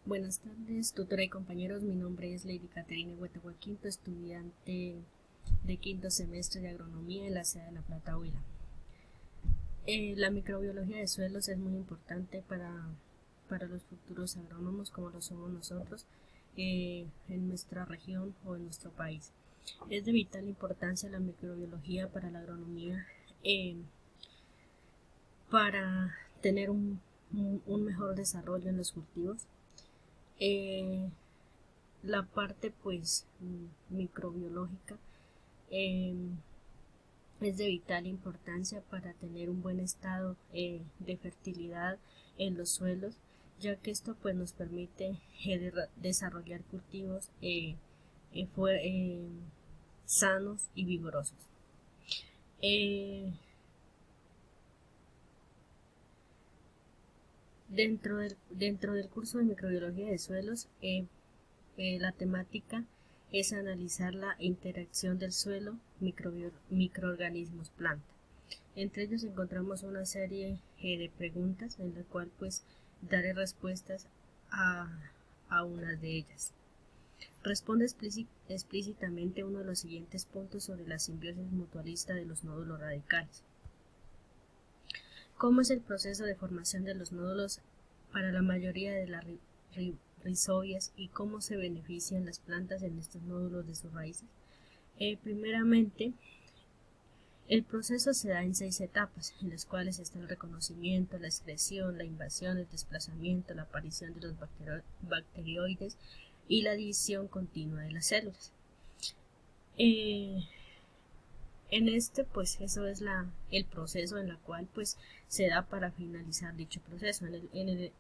Buenas tardes, tutora y compañeros. Mi nombre es Lady Caterina Huetagua Quinto, estudiante de quinto semestre de agronomía en la ciudad de La Plata, Huila. La microbiología de suelos es muy importante para los futuros agrónomos como lo somos nosotros en nuestra región o en nuestro país. Es de vital importancia la microbiología para la agronomía para tener un mejor desarrollo en los cultivos. La parte pues microbiológica eh, es de vital importancia para tener un buen estado de fertilidad en los suelos, ya que esto pues nos permite desarrollar cultivos sanos y vigorosos. Dentro del curso de microbiología de suelos, la temática es analizar la interacción del suelo, microorganismos, planta. Entre ellos encontramos una serie de preguntas en la cual pues daré respuestas a unas de ellas. Responde explícitamente uno de los siguientes puntos sobre la simbiosis mutualista de los nódulos radicales. ¿Cómo es el proceso de formación de los nódulos para la mayoría de las rizobias y cómo se benefician las plantas en estos nódulos de sus raíces? Primeramente, el proceso se da en 6 etapas, en las cuales está el reconocimiento, la excreción, la invasión, el desplazamiento, la aparición de los bacterioides y la división continua de las células. En este pues eso es el proceso en el cual pues se da para finalizar dicho proceso. En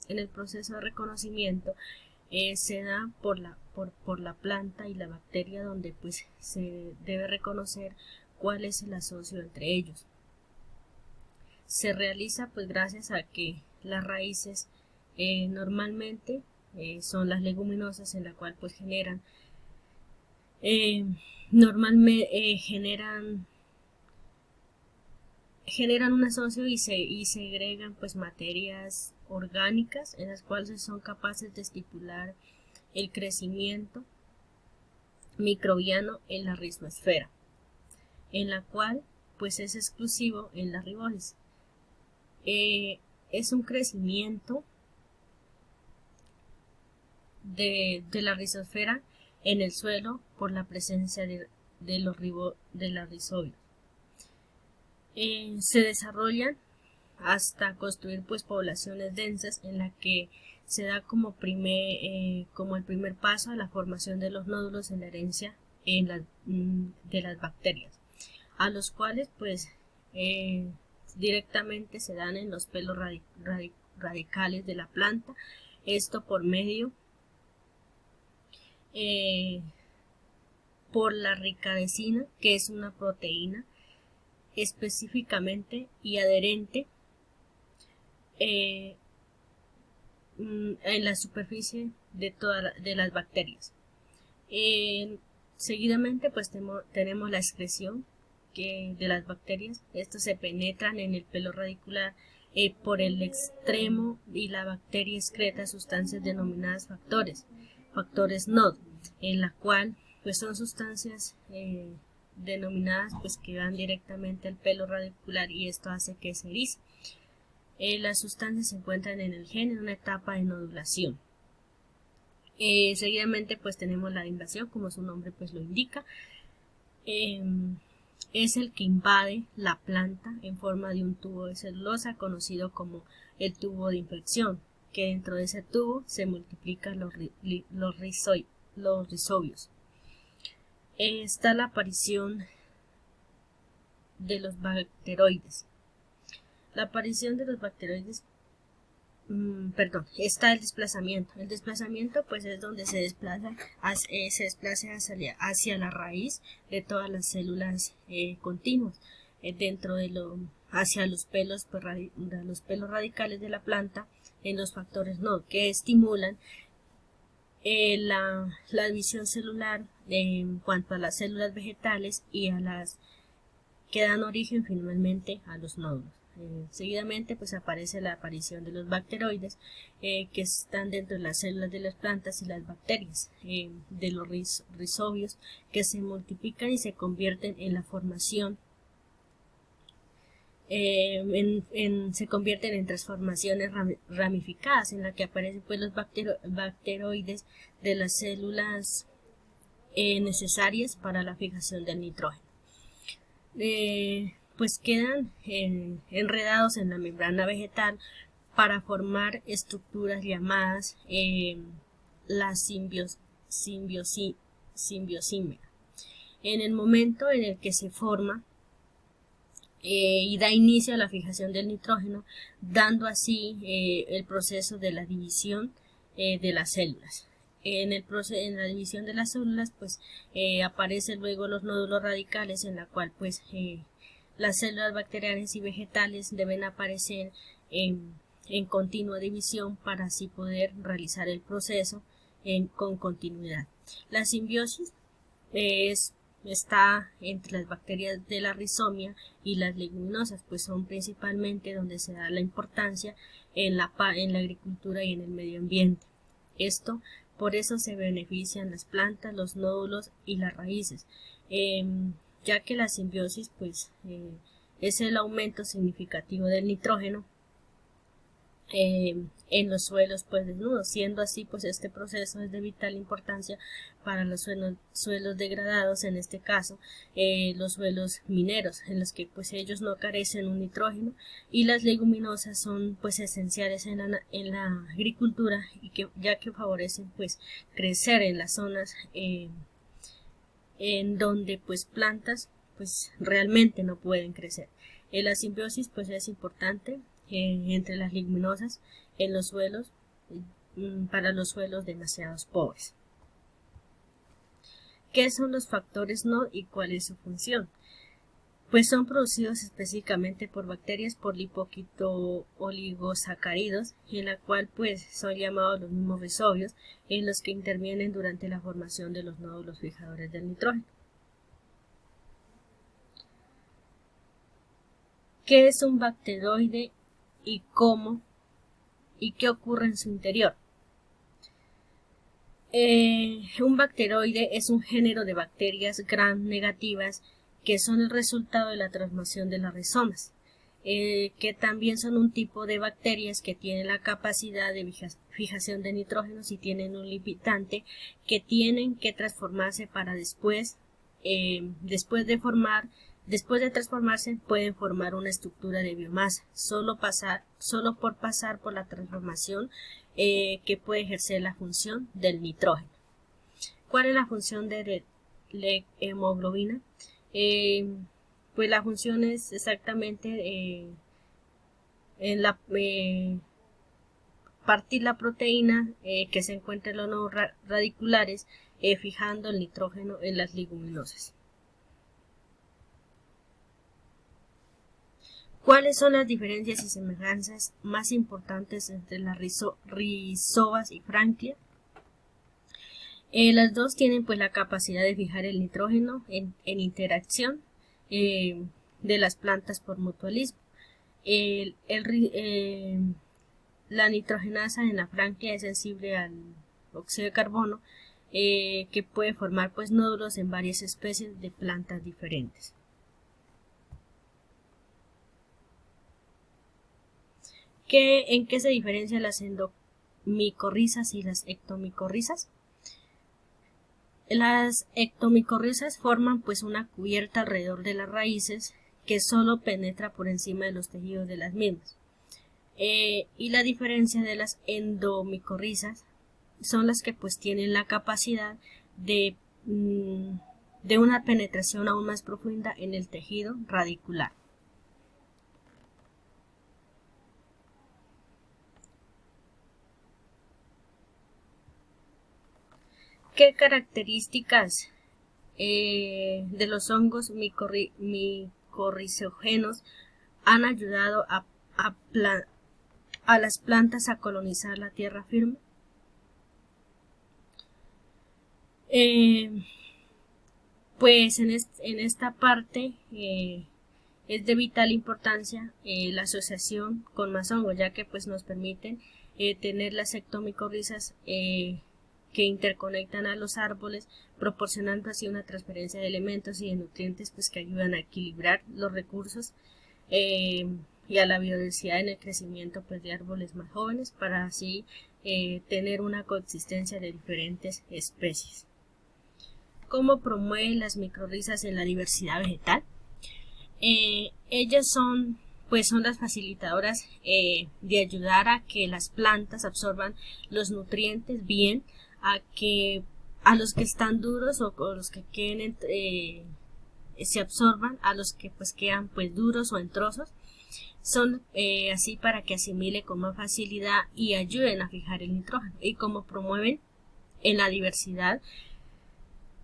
el proceso de reconocimiento se da por la planta y la bacteria, donde pues se debe reconocer cuál es el asocio entre ellos. Se realiza pues gracias a que las raíces normalmente son las leguminosas, en la cual pues normalmente generan un asocio y segregan pues materias orgánicas en las cuales son capaces de estipular el crecimiento microbiano en la rizosfera, en la cual pues es exclusivo en la ribosis. Es un crecimiento de la rizosfera en el suelo por la presencia de las rizobios. Se desarrollan hasta construir pues poblaciones densas, en la que se da como el primer paso a la formación de los nódulos en la herencia de las bacterias, a los cuales pues directamente se dan en los pelos radicales de la planta, esto por medio por la ricadecina, que es una proteína específicamente y adherente en la superficie de las bacterias. Seguidamente pues tenemos la excreción de las bacterias. Estos se penetran en el pelo radicular por el extremo, y la bacteria excreta sustancias denominadas factores NOD, en la cual pues son sustancias denominadas pues que van directamente al pelo radicular, y esto hace que se erice. Las sustancias se encuentran en el gen en una etapa de nodulación. Seguidamente pues tenemos la invasión, como su nombre pues lo indica. Es el que invade la planta en forma de un tubo de celulosa, conocido como el tubo de infección, que dentro de ese tubo se multiplican los rizobios. Está la aparición de los bacteroides. La aparición de los bacteroides, está el desplazamiento. El desplazamiento pues es donde se desplaza hacia la raíz de todas las células continuas, hacia los pelos radicales de la planta, en los factores NOD, que estimulan la división celular en cuanto a las células vegetales y a las que dan origen finalmente a los nódulos. seguidamente pues aparece la aparición de los bacteroides que están dentro de las células de las plantas y las bacterias de los rizobios que se multiplican y se convierten en la formación se convierten en transformaciones ramificadas en la que aparecen pues los bacteroides de las células necesarias para la fijación del nitrógeno. Pues quedan enredados en la membrana vegetal para formar estructuras llamadas la simbiosímera. En el momento en el que se forma y da inicio a la fijación del nitrógeno, dando así el proceso de la división de las células. En la división de las células pues aparecen luego los nódulos radicales, en la cual pues las células bacterianas y vegetales deben aparecer en continua división para así poder realizar el proceso con continuidad. La simbiosis está entre las bacterias de la rizomia y las leguminosas, pues son principalmente donde se da la importancia en la agricultura y en el medio ambiente. Por eso se benefician las plantas, los nódulos y las raíces, ya que la simbiosis pues es el aumento significativo del nitrógeno en los suelos pues desnudos. Siendo así pues este proceso es de vital importancia para los suelos degradados, en este caso los suelos mineros, en los que pues ellos no carecen un nitrógeno, y las leguminosas son pues esenciales en la agricultura, y ya que favorecen pues crecer en las zonas en donde pues plantas pues realmente no pueden crecer. La simbiosis pues es importante entre las leguminosas en los suelos para los suelos demasiado pobres. ¿Qué son los factores NOD y cuál es su función? Pues son producidos específicamente por bacterias por lipoquito-oligosacáridos, en la cual pues son llamados los mismos rizobios, en los que intervienen durante la formación de los nódulos fijadores del nitrógeno. ¿Qué es un bacteroide y cómo y qué ocurre en su interior? Un bacteroide es un género de bacterias gram negativas que son el resultado de la transformación de las rizomas, que también son un tipo de bacterias que tienen la capacidad de fijación de nitrógenos y tienen un limitante que tienen que transformarse para después de transformarse pueden formar una estructura de biomasa, solo por pasar por la transformación que puede ejercer la función del nitrógeno. ¿Cuál es la función de la hemoglobina? Pues la función es exactamente partir la proteína que se encuentra en los nodos radiculares, fijando el nitrógeno en las leguminosas. ¿Cuáles son las diferencias y semejanzas más importantes entre las rizobas y Franklia? Las dos tienen pues la capacidad de fijar el nitrógeno en interacción de las plantas por mutualismo. La nitrogenasa en la Franklia es sensible al óxido de carbono, que puede formar pues nódulos en varias especies de plantas diferentes. ¿En qué se diferencian las endomicorrizas y las ectomicorrizas? Las ectomicorrizas forman pues una cubierta alrededor de las raíces que solo penetra por encima de los tejidos de las mismas. Y la diferencia de las endomicorrizas son las que pues tienen la capacidad de una penetración aún más profunda en el tejido radicular. ¿Qué características de los hongos micorrizógenos han ayudado a las plantas a colonizar la tierra firme? Pues en esta parte es de vital importancia la asociación con más hongos, ya que pues nos permiten tener las ectomicorrizas que interconectan a los árboles, proporcionando así una transferencia de elementos y de nutrientes pues que ayudan a equilibrar los recursos y a la biodiversidad en el crecimiento pues de árboles más jóvenes, para así tener una coexistencia de diferentes especies. ¿Cómo promueven las micorrizas en la diversidad vegetal? Ellas son las facilitadoras de ayudar a que las plantas absorban los nutrientes bien, a los que están duros o los que queden se absorban, a los que pues quedan pues duros o en trozos, son así para que asimile con más facilidad y ayuden a fijar el nitrógeno. Y como promueven en la diversidad,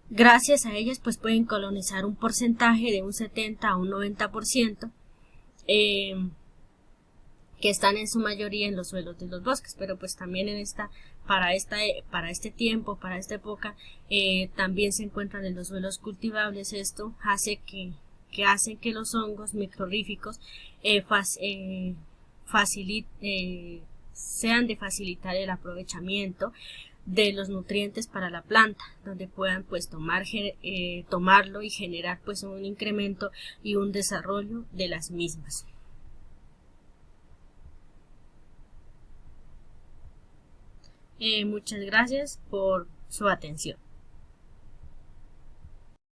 gracias a ellas pues pueden colonizar un porcentaje de un 70 a un 90% que están en su mayoría en los suelos de los bosques, pero pues también para este tiempo, para esta época, también se encuentran en los suelos cultivables. Esto hace que hacen que los hongos microrríficos sean de facilitar el aprovechamiento de los nutrientes para la planta, donde puedan pues tomarlo y generar pues un incremento y un desarrollo de las mismas. Muchas gracias por su atención.